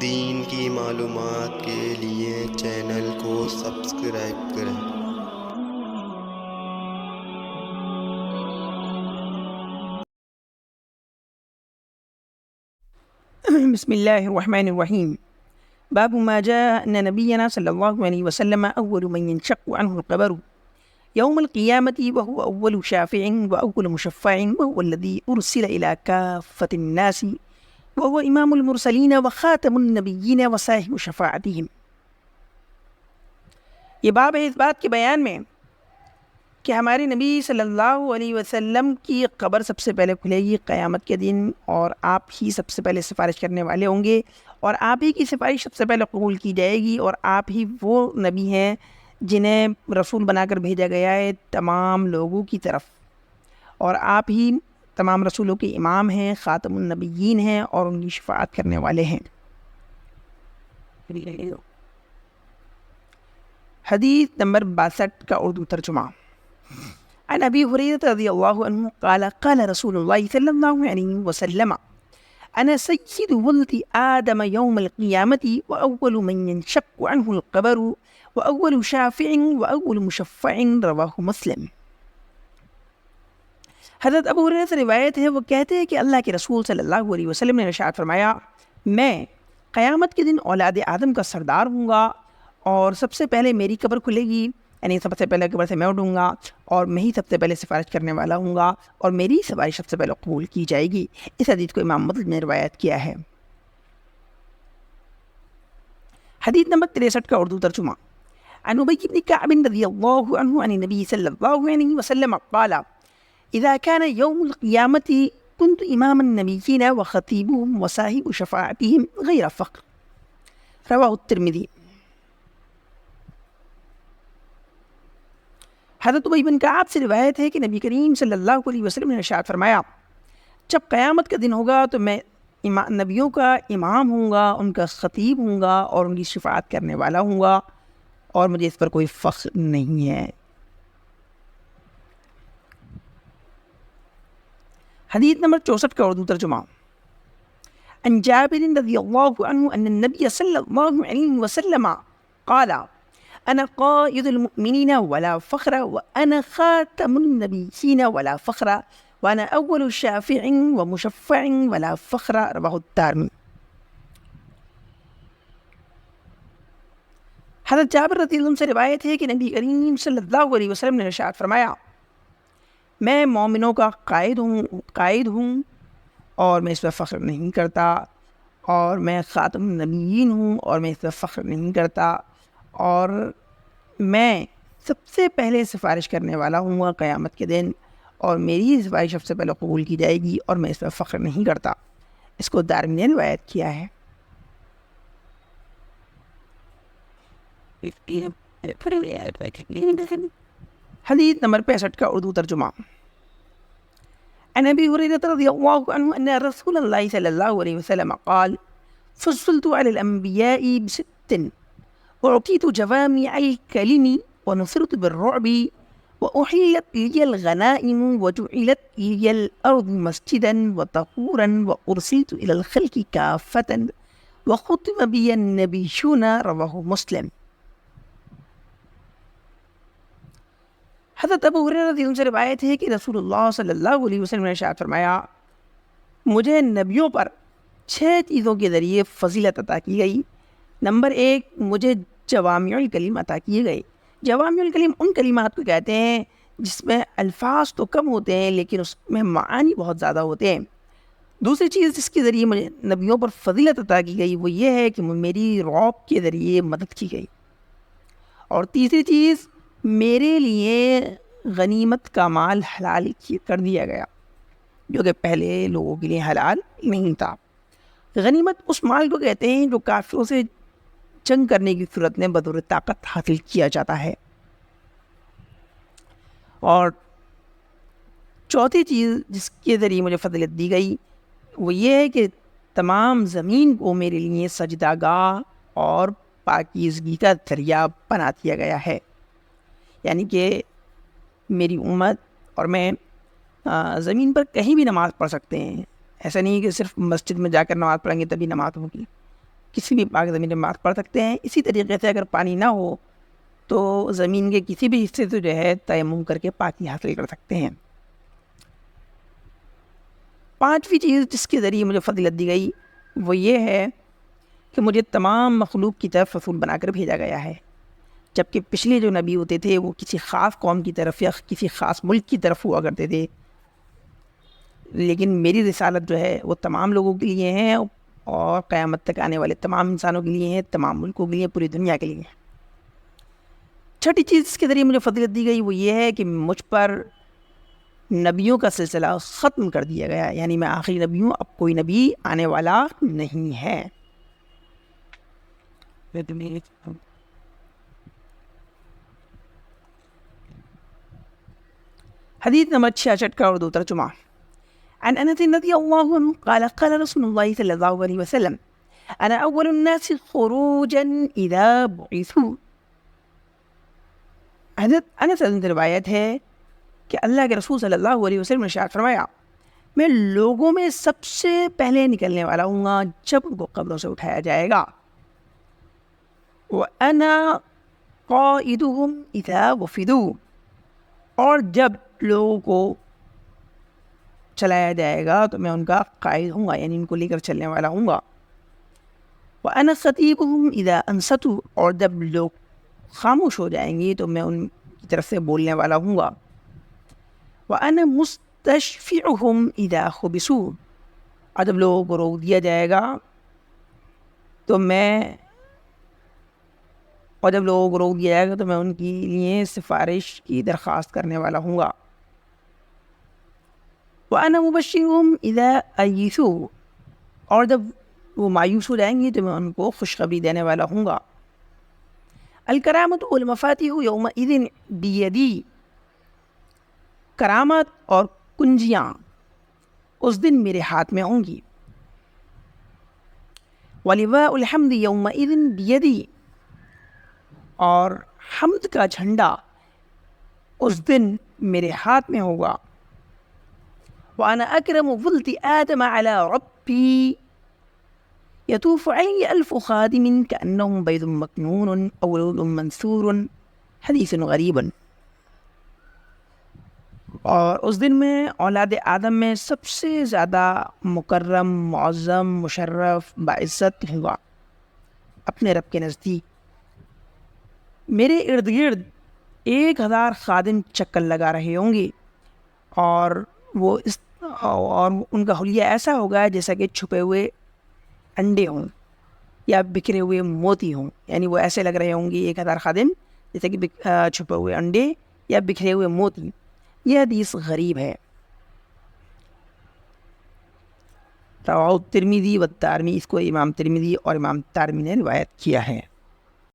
دین کی معلومات کے لیے چینل کو سبسکرائب کریں۔ بسم اللہ الرحمن الرحیم۔ باب ما جاء ان نبینا صلی اللہ علیہ وسلم اول من ينشق عنه القبر يوم القيامة وهو اول شافع واول مشفع وهو الذي ارسل الى كافة الناس وهو امام المرسلین وخاتم النبیین وصاحب شفاعتهم۔ یہ باب ہے اس بات کے بیان میں کہ ہمارے نبی صلی اللہ علیہ وسلم کی قبر سب سے پہلے کھلے گی قیامت کے دن، اور آپ ہی سب سے پہلے سفارش کرنے والے ہوں گے، اور آپ ہی کی سفارش سب سے پہلے قبول کی جائے گی، اور آپ ہی وہ نبی ہیں جنہیں رسول بنا کر بھیجا گیا ہے تمام لوگوں کی طرف، اور آپ ہی تمام رسولوں کے امام ہیں، خاتم النبیین ہیں، اور ان کی شفاعت کرنے والے ہیں۔ حدیث نمبر 62 کا اردو ترجمہ۔ عن ابی ہریرہ رضی اللہ عنہ قال قال رسول اللہ صلی اللہ علیہ وسلم انا سید ولد آدم یوم القیامة واول من ينشق عنه القبر واول شافع واول مشفع رواہ مسلم۔ حضرت ابو ہریرہ سے روایت ہے، وہ کہتے ہیں کہ اللہ کے رسول صلی اللہ علیہ وسلم نے ارشاد فرمایا، میں قیامت کے دن اولاد آدم کا سردار ہوں گا، اور سب سے پہلے میری قبر کھلے گی، یعنی سب سے پہلے قبر سے میں اٹھوں گا، اور میں ہی سب سے پہلے سفارش کرنے والا ہوں گا، اور میری سفارش سب سے پہلے قبول کی جائے گی۔ اس حدیث کو امام مسلم نے روایت کیا ہے۔ حدیث نمبر 63 کا اردو ترجمہ۔ عن ابی بن کعب رضی اللہ عنہ عن النبی صلی اللہ علیہ وسلم قال اذا كان يوم القيامة كنت امام النبيين وخطيبهم وصاحب شفاعتهم غير فقر، رواه الترمذی۔ حضرت ابی بن کعب سے روایت ہے کہ نبی کریم صلی اللہ علیہ وسلم نے ارشاد فرمایا، جب قیامت کا دن ہوگا تو میں نبیوں کا امام ہوں گا، ان کا خطیب ہوں گا، اور ان کی شفاعت کرنے والا ہوں گا، اور مجھے اس پر کوئی فخر نہیں ہے۔ حدیث نمبر 64 کا اردو ترجمہ۔ عن جابر رضی اللہ عنہ ان النبی صلی اللہ علیہ وسلم قال انا قائد المؤمنین ولا فخر وانا خاتم النبیین ولا فخر وانا اول شافع ومشفع ولا فخر، رواہ الدارمی۔ حضرت جابر رضی اللہ عنہ سے روایت ہے کہ نبی کریم صلی اللہ علیہ وسلم نے ارشاد فرمایا، میں مومنوں کا قائد ہوں اور میں اس پر فخر نہیں کرتا، اور میں خاتم النبیین ہوں اور میں اس پر فخر نہیں کرتا، اور میں سب سے پہلے سفارش کرنے والا ہوں گا قیامت کے دن، اور میری سفارش سب سے پہلے قبول کی جائے گی، اور میں اس پر فخر نہیں کرتا۔ اس کو دارمی نے روایت کیا ہے۔ حدیث نمبر 65 کا اردو ترجمہ۔ عن ابی ہریرہ رضی اللہ عنہ ان رسول اللہ صلی اللہ علیہ وسلم قال فضلت علی الانبیاء بست اعطیت جوامع الکلم ونصرت بالرعب واحلت لی الغنائم وجعلت لی الارض مسجدا وطهورا وارسلت الى الخلق کافة وختم بی النبیون، رواہ مسلم۔ حضرت ابو ہریرہ رضی اللہ عنہ سے روایت ہے کہ رسول اللہ صلی اللہ علیہ وسلم نے ارشاد فرمایا، مجھے نبیوں پر 6 چیزوں کے ذریعے فضیلت عطا کی گئی۔ نمبر 1، مجھے جوامع الکلم عطا کیے گئے۔ جوامع الکلم ان کلمات کو کہتے ہیں جس میں الفاظ تو کم ہوتے ہیں لیکن اس میں معانی بہت زیادہ ہوتے ہیں۔ دوسری چیز جس کے ذریعے مجھے نبیوں پر فضیلت عطا کی گئی وہ یہ ہے کہ میری رعب کے ذریعے مدد کی گئی، اور تیسری چیز میرے لیے غنیمت کا مال حلال کر دیا گیا جو کہ پہلے لوگوں کے لیے حلال نہیں تھا۔ غنیمت اس مال کو کہتے ہیں جو کافروں سے جنگ کرنے کی صورت میں بطور طاقت حاصل کیا جاتا ہے۔ اور چوتھی چیز جس کے ذریعے مجھے فضیلت دی گئی وہ یہ ہے کہ تمام زمین کو میرے لیے سجدہ گاہ اور پاکیزگی کا ذریعہ بنا دیا گیا ہے، یعنی کہ میری امت اور میں زمین پر کہیں بھی نماز پڑھ سکتے ہیں۔ ایسا نہیں کہ صرف مسجد میں جا کر نماز پڑھیں گے تبھی نماز ہوگی، کسی بھی پاک زمین میں نماز پڑھ سکتے ہیں. اسی طریقے سے اگر پانی نہ ہو تو زمین کے کسی بھی حصے سے جو ہے تیمم کر کے پاکی حاصل کر سکتے ہیں. پانچویں چیز جس کے ذریعے مجھے فضیلت دی گئی وہ یہ ہے کہ مجھے تمام مخلوق کی طرف رسول بنا کر بھیجا گیا ہے. جبکہ پچھلے جو نبی ہوتے تھے وہ کسی خاص قوم کی طرف یا کسی خاص ملک کی طرف ہوا کرتے تھے، لیکن میری رسالت جو ہے وہ تمام لوگوں کے لیے ہے اور قیامت تک آنے والے تمام انسانوں کے لیے ہے، تمام ملکوں کے لیے، پوری دنیا کے لیے. چھٹی چیز جس کے ذریعے مجھے فضیلت دی گئی وہ یہ ہے کہ مجھ پر نبیوں کا سلسلہ ختم کر دیا گیا، یعنی میں آخری نبی ہوں، اب کوئی نبی آنے والا نہیں ہے. حدیث نمبر 66 کا اردو ترجمہ. عن انس رضی اللہ عنہ قال قال رسول اللہ صلی اللہ علیہ وسلم انا اول الناس خروجا اذا بعثوا. حضرت انس سے روایت ہے کہ اللہ کے رسول صلی اللہ علیہ وسلم نے ارشاد فرمایا میں لوگوں میں سب سے پہلے نکلنے والا ہوں گا جب ان کو قبروں سے اٹھایا جائے گا. وَأَنَا قَائِدُهُمْ إِذَا وُفِدُوا، اور جب لوگوں کو چلایا جائے گا تو میں ان کا قائد ہوں گا، یعنی ان کو لے کر چلنے والا ہوں گا. وَأَنَا خَطِيبُهُمْ إِذَا أَنصَتُوا، اور جب لوگ خاموش ہو جائیں گے تو میں ان کی طرف سے بولنے والا ہوں گا. وَأَنَا مُسْتَشْفِعُهُمْ إِذَا خُبِسُوا، اور جب لوگوں کو روک دیا جائے گا تو میں ان کے لیے سفارش کی درخواست کرنے والا ہوں گا. وَأَنَا مُبَشِّرُهُمْ إِذَا أَيِّسُوا، اور جب وہ مایوس ہو جائیں گے تو میں ان کو خوشخبری دینے والا ہوں گا. الکرامۃ والمفاتیح یومئذ بیدی، کرامت اور کنجیاں اس دن میرے ہاتھ میں ہوں گی. ولواء الحمد یومئذ بیدی، اور حمد کا جھنڈا اس دن میرے ہاتھ میں ہوگا. وانا اکرم ولد آدم علی ربی یطوف علی الف خادم کانہم بید مکنون او لؤلؤ منثور، حدیث غریب. اور اس دن میں اولاد آدم میں سب سے زیادہ مکرم، معظم، مشرف، باعزت ہوا اپنے رب کے نزدیک. میرے ارد گرد 1000 خادم چکر لگا رہے ہوں گے اور ان کا حلیہ ایسا ہوگا جیسا کہ چھپے ہوئے انڈے ہوں یا بکھرے ہوئے موتی ہوں، یعنی وہ ایسے لگ رہے ہوں گے 1000 خادم جیسے کہ چھپے ہوئے انڈے یا بکھرے ہوئے موتی. یہ حدیث غریب ہے. رواه الترمذی والدارمی، اس کو امام ترمذی اور امام دارمی نے روایت کیا ہے.